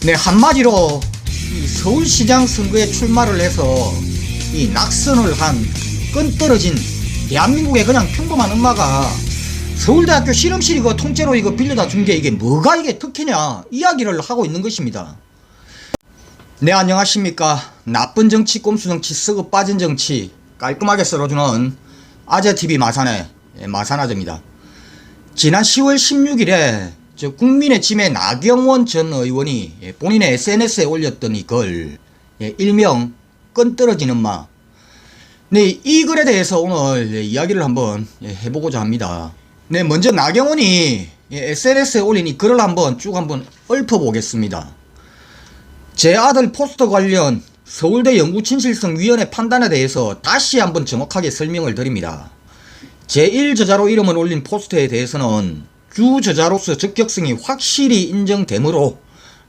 네, 한마디로 이 서울시장 선거에 출마를 해서 이 낙선을 한 끈떨어진 대한민국의 그냥 평범한 엄마가 서울대학교 실험실 이거 통째로 이거 빌려다 준 게 이게 뭐가 이게 특혜냐 이야기를 하고 있는 것입니다. 네, 안녕하십니까. 나쁜 정치, 꼼수 정치, 썩어 빠진 정치 깔끔하게 썰어주는 아재TV 마산의 마산아재입니다. 지난 10월 16일에 국민의 짐의 나경원 전 의원이 본인의 SNS에 올렸던 이 글, 일명 끈떨어진 엄마. 네, 이 글에 대해서 오늘 이야기를 한번 해보고자 합니다. 네, 먼저 나경원이 SNS에 올린 이 글을 한번 쭉 한번 읊어보겠습니다. 제 아들 포스터 관련 서울대 연구진실성위원회 판단에 대해서 다시 한번 정확하게 설명을 드립니다. 제1저자로 이름을 올린 포스터에 대해서는 주저자로서 적격성이 확실히 인정되므로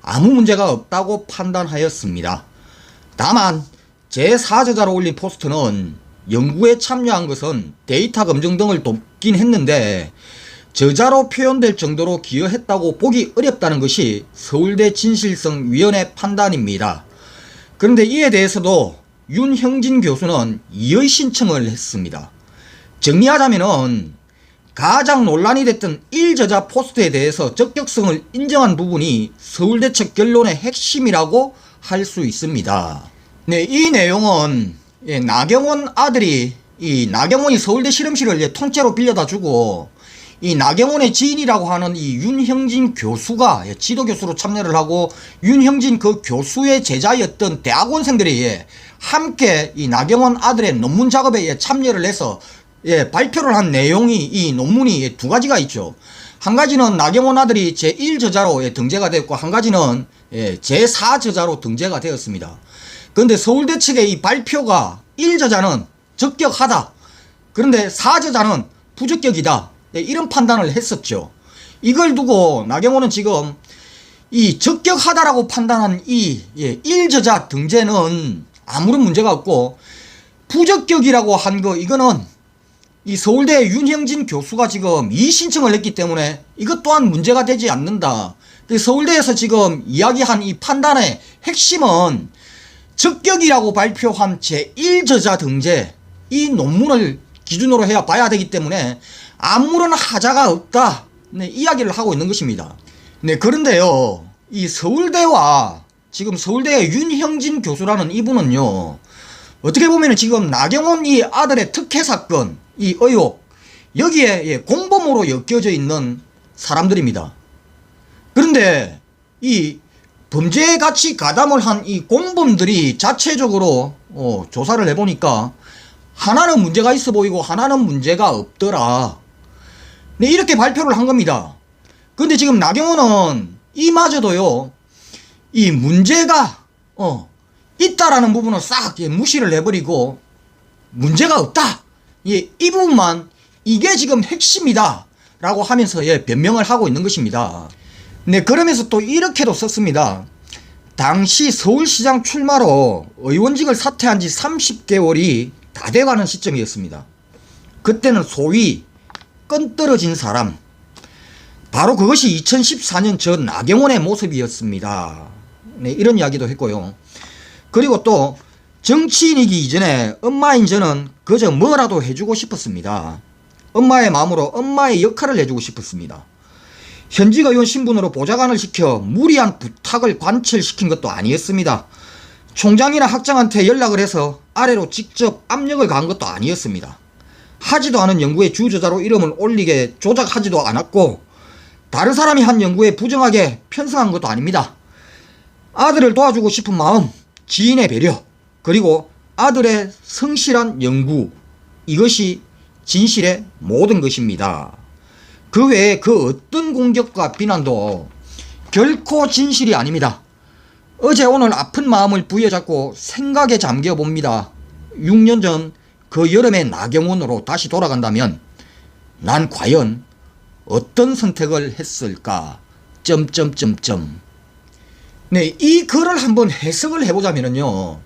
아무 문제가 없다고 판단하였습니다. 다만 제4저자로 올린 포스터는 연구에 참여한 것은 데이터 검증 등을 돕긴 했는데 저자로 표현될 정도로 기여했다고 보기 어렵다는 것이 서울대 진실성위원회 판단입니다. 그런데 이에 대해서도 윤형진 교수는 이의 신청을 했습니다. 정리하자면은 가장 논란이 됐던 1저자 포스트에 대해서 적격성을 인정한 부분이 서울대 측 결론의 핵심이라고 할 수 있습니다. 네, 이 내용은 나경원 아들이 나경원이 서울대 실험실을 통째로 빌려다 주고 이 나경원의 지인이라고 하는 이 윤형진 교수가 지도교수로 참여를 하고 윤형진 그 교수의 제자였던 대학원생들이 함께 이 나경원 아들의 논문 작업에 참여를 해서 발표를 한 내용이 이 논문이 두 가지가 있죠. 한 가지는 나경원 아들이 제1저자로 등재가 되었고 한 가지는 제4저자로 등재가 되었습니다. 그런데 서울대 측의 이 발표가 1저자는 적격하다. 그런데 4저자는 부적격이다. 이런 판단을 했었죠. 이걸 두고 나경원은 지금 이 적격하다라고 판단한 이 1저자 등재는 아무런 문제가 없고 부적격이라고 한 거 이거는 이 서울대 윤형진 교수가 지금 이의신청을 했기 때문에 이것 또한 문제가 되지 않는다. 서울대에서 지금 이야기한 이 판단의 핵심은 적격이라고 발표한 제1저자 등재 이 논문을 기준으로 해야 봐야 되기 때문에 아무런 하자가 없다. 네, 이야기를 하고 있는 것입니다. 네, 그런데요, 이 서울대와 지금 서울대의 윤형진 교수라는 이분은요, 어떻게 보면 지금 나경원 이 아들의 특혜 사건, 이 의혹, 여기에 공범으로 엮여져 있는 사람들입니다. 그런데 이 범죄에 같이 가담을 한 이 공범들이 자체적으로 조사를 해보니까 하나는 문제가 있어 보이고 하나는 문제가 없더라. 네, 이렇게 발표를 한 겁니다. 근데 지금 나경원은 이마저도요, 이 문제가 있다라는 부분을 싹 무시를 해버리고 문제가 없다. 이 부분만 이게 지금 핵심이다 라고 하면서 변명을 하고 있는 것입니다. 네, 그러면서 또 이렇게도 썼습니다. 당시 서울시장 출마로 의원직을 사퇴한 지 30개월이 다 돼가는 시점이었습니다. 그때는 소위 끈떨어진 사람, 바로 그것이 2014년 저 나경원의 모습이었습니다. 네, 이런 이야기도 했고요. 그리고 또 정치인이기 이전에 엄마인 저는 그저 뭐라도 해주고 싶었습니다. 엄마의 마음으로 엄마의 역할을 해주고 싶었습니다. 현직 의원 신분으로 보좌관을 시켜 무리한 부탁을 관철시킨 것도 아니었습니다. 총장이나 학장한테 연락을 해서 아래로 직접 압력을 가한 것도 아니었습니다. 하지도 않은 연구에 주저자로 이름을 올리게 조작하지도 않았고 다른 사람이 한 연구에 부정하게 편성한 것도 아닙니다. 아들을 도와주고 싶은 마음, 지인의 배려, 그리고 아들의 성실한 연구, 이것이 진실의 모든 것입니다. 그 외에 그 어떤 공격과 비난도 결코 진실이 아닙니다. 어제 오늘 아픈 마음을 부여잡고 생각에 잠겨 봅니다. 6년 전 그 여름의 나경원으로 다시 돌아간다면 난 과연 어떤 선택을 했을까? 네, 이 글을 한번 해석을 해보자면요,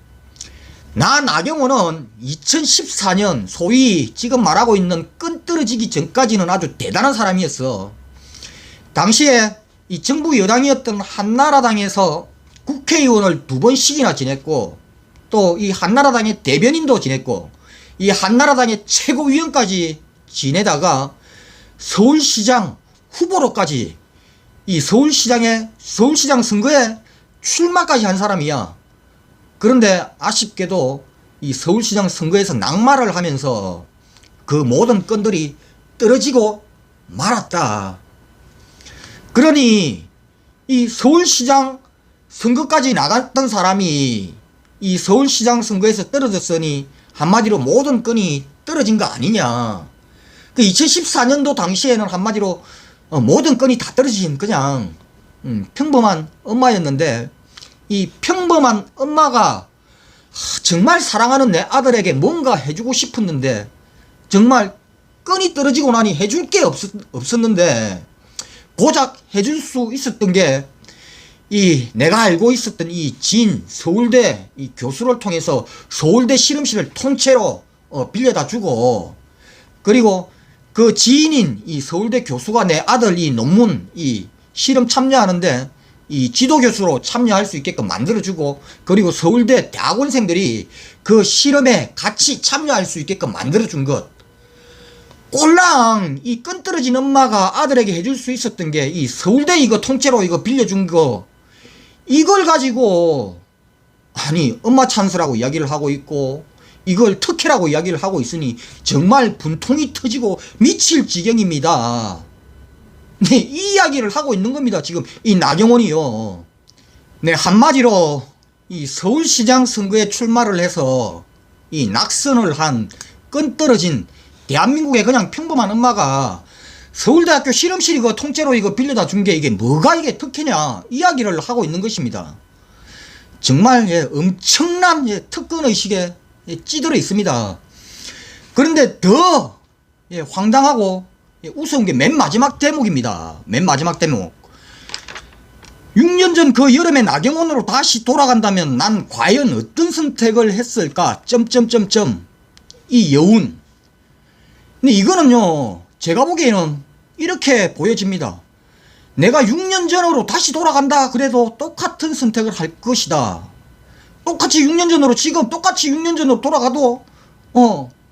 나경원은 2014년 소위 지금 말하고 있는 끈떨어지기 전까지는 아주 대단한 사람이었어. 당시에 이 정부 여당이었던 한나라당에서 국회의원을 2번씩이나 지냈고 또 이 한나라당의 대변인도 지냈고 이 한나라당의 최고위원까지 지내다가 서울시장 후보로까지 이 서울시장 선거에 출마까지 한 사람이야. 그런데 아쉽게도 이 서울시장 선거에서 낙마를 하면서 그 모든 건들이 떨어지고 말았다. 그러니 이 서울시장 선거까지 나갔던 사람이 이 서울시장 선거에서 떨어졌으니 한마디로 모든 건이 떨어진 거 아니냐. 그 2014년도 당시에는 한마디로 모든 건이 다 떨어진 그냥 평범한 엄마였는데 이 평범한 엄마가 정말 사랑하는 내 아들에게 뭔가 해주고 싶었는데 정말 건이 떨어지고 나니 해줄 게 없었는데 고작 해줄 수 있었던 게 이 내가 알고 있었던 이 진 서울대 이 교수를 통해서 서울대 실험실을 통째로 빌려다 주고 그리고 그 지인인 이 서울대 교수가 내 아들 이 논문 이 실험 참여하는데 이 지도교수로 참여할 수 있게끔 만들어주고 그리고 서울대 대학원생들이 그 실험에 같이 참여할 수 있게끔 만들어준 것. 꼴랑 이 끈 떨어진 엄마가 아들에게 해줄 수 있었던 게 이 서울대 이거 통째로 이거 빌려준 거 이걸 가지고 아니 엄마 찬스라고 이야기를 하고 있고 이걸 특혜라고 이야기를 하고 있으니 정말 분통이 터지고 미칠 지경입니다. 네, 이 이야기를 하고 있는 겁니다. 지금 이 나경원이요. 네, 한마디로 이 서울시장 선거에 출마를 해서 이 낙선을 한 끈 떨어진 대한민국의 그냥 평범한 엄마가 서울대학교 실험실 이거 통째로 이거 빌려다 준 게 이게 뭐가 이게 특혜냐 이야기를 하고 있는 것입니다. 정말 엄청난 특권의식에 찌들어 있습니다. 그런데 더 황당하고 우스운 게 맨 마지막 대목입니다. 맨 마지막 대목. 6년 전 그 여름에 나경원으로 다시 돌아간다면 난 과연 어떤 선택을 했을까? 이 여운. 근데 이거는요 제가 보기에는 이렇게 보여집니다. 내가 6년 전으로 다시 돌아간다 그래도 똑같은 선택을 할 것이다. 똑같이 6년 전으로 지금 똑같이 6년 전으로 돌아가도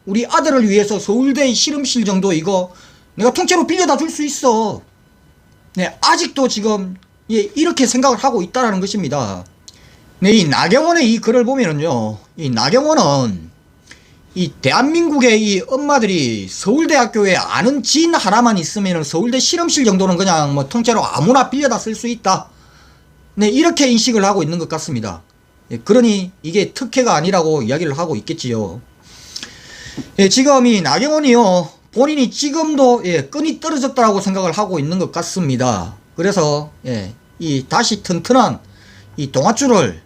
우리 아들을 위해서 서울대 실험실 정도 이거 내가 통째로 빌려다 줄 수 있어. 네, 아직도 지금 이렇게 생각을 하고 있다라는 것입니다. 네, 이 나경원의 이 글을 보면은요, 이 나경원은 이 대한민국의 이 엄마들이 서울대학교에 아는 지인 하나만 있으면 서울대 실험실 정도는 그냥 뭐 통째로 아무나 빌려다 쓸 수 있다. 네, 이렇게 인식을 하고 있는 것 같습니다. 그러니 이게 특혜가 아니라고 이야기를 하고 있겠지요. 지금 이 나경원이요, 본인이 지금도 끈이 떨어졌다고 생각을 하고 있는 것 같습니다. 그래서 이 다시 튼튼한 이 동아줄을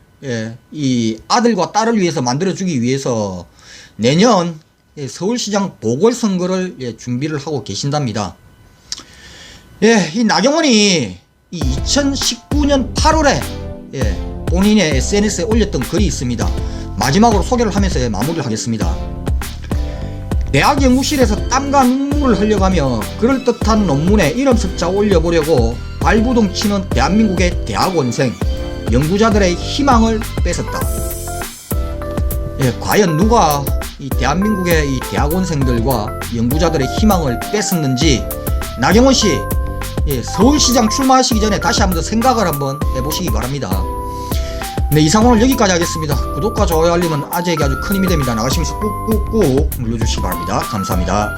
이 아들과 딸을 위해서 만들어주기 위해서 내년 서울시장 보궐선거를 준비를 하고 계신답니다. 이 나경원이 이 2019년 8월에 본인의 SNS에 올렸던 글이 있습니다. 마지막으로 소개를 하면서 마무리를 하겠습니다. 대학 연구실에서 땀과 눈물을 흘려가며 그럴듯한 논문에 이름 숫자 올려보려고 발부동 치는 대한민국의 대학원생, 연구자들의 희망을 뺏었다. 과연 누가 이 대한민국의 이 대학원생들과 연구자들의 희망을 뺏었는지 나경원씨 서울시장 출마하시기 전에 다시 한번 더 생각을 한번 해보시기 바랍니다. 네, 이상 오늘 여기까지 하겠습니다. 구독과 좋아요 알림은 아재에게 아주 큰 힘이 됩니다. 나가시면서 꾹꾹꾹 눌러주시기 바랍니다. 감사합니다.